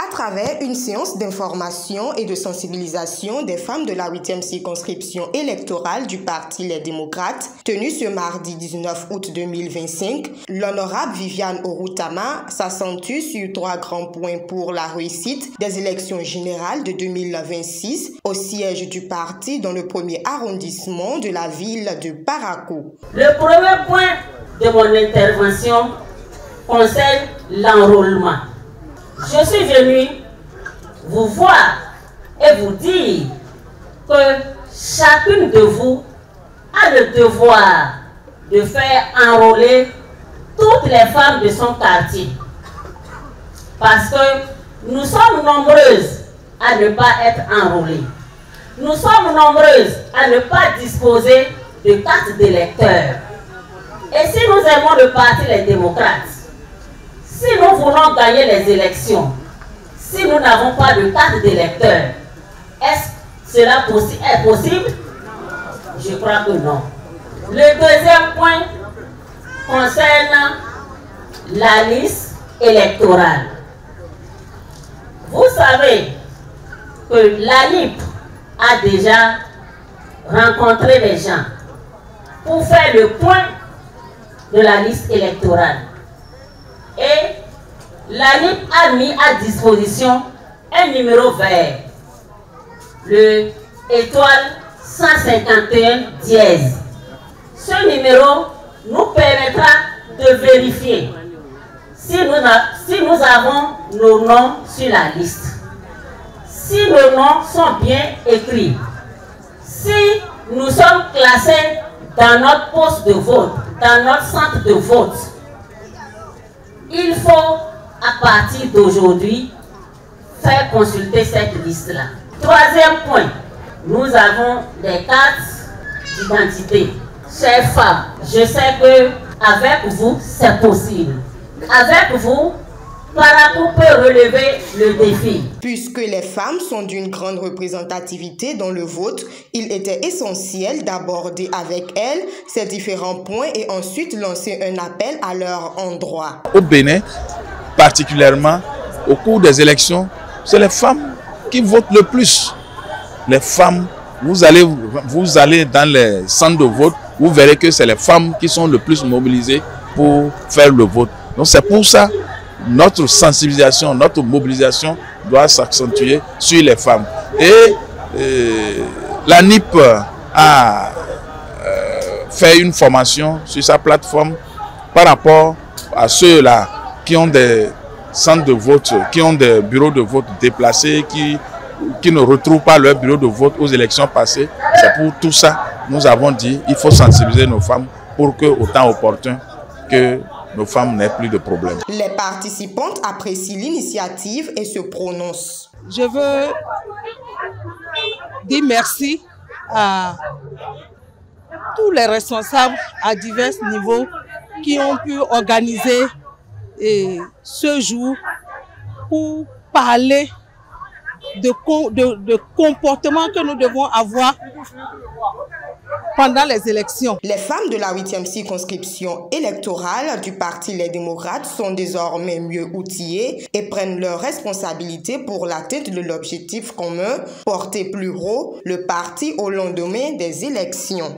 À travers une séance d'information et de sensibilisation des femmes de la 8e circonscription électorale du Parti Les Démocrates, tenue ce mardi 19 août 2025, l'honorable Viviane Orutama s'accentue sur 3 grands points pour la réussite des élections générales de 2026 au siège du parti dans le 1er arrondissement de la ville de Parakou. Le premier point de mon intervention concerne l'enrôlement. Je suis venu vous voir et vous dire que chacune de vous a le devoir de faire enrôler toutes les femmes de son quartier. Parce que nous sommes nombreuses à ne pas être enrôlées. Nous sommes nombreuses à ne pas disposer de carte d'électeur. Et si nous aimons le Parti Les Démocrates, si nous voulons gagner les élections, si nous n'avons pas de carte d'électeur, est-ce que cela est possible? Je crois que non. Le deuxième point concerne la liste électorale. Vous savez que l'ANIP a déjà rencontré les gens pour faire le point de la liste électorale. Et l'ANIP a mis à disposition un numéro vert, le étoile 151 dièse. Ce numéro nous permettra de vérifier si nous avons nos noms sur la liste, si nos noms sont bien écrits, si nous sommes classés dans notre poste de vote, dans notre centre de vote. Il faut, à partir d'aujourd'hui, faire consulter cette liste-là. Troisième point, nous avons des cartes d'identité. Chères femmes, je sais que avec vous, c'est possible. Avec vous, Parakou peut relever le défi. Puisque les femmes sont d'une grande représentativité dans le vote, il était essentiel d'aborder avec elles ces différents points et ensuite lancer un appel à leur endroit. Au Bénin, particulièrement au cours des élections, c'est les femmes qui votent le plus. Les femmes, vous allez dans les centres de vote, vous verrez que c'est les femmes qui sont le plus mobilisées pour faire le vote. Donc c'est pour ça notre sensibilisation, notre mobilisation doit s'accentuer sur les femmes. Et l'ANIP a fait une formation sur sa plateforme par rapport à ceux-là qui ont des centres de vote, qui ont des bureaux de vote déplacés, qui ne retrouvent pas leur bureau de vote aux élections passées. C'est pour tout ça nous avons dit qu'il faut sensibiliser nos femmes pour que, au temps opportun, que nos femmes n'aient plus de problèmes. Les participantes apprécient l'initiative et se prononcent. Je veux dire merci à tous les responsables à divers niveaux qui ont pu organiser ce jour pour parler de comportements que nous devons avoir pendant les élections. Les femmes de la 8e circonscription électorale du Parti Les Démocrates sont désormais mieux outillées et prennent leurs responsabilités pour l'atteinte de l'objectif commun, porter plus haut le parti au lendemain des élections.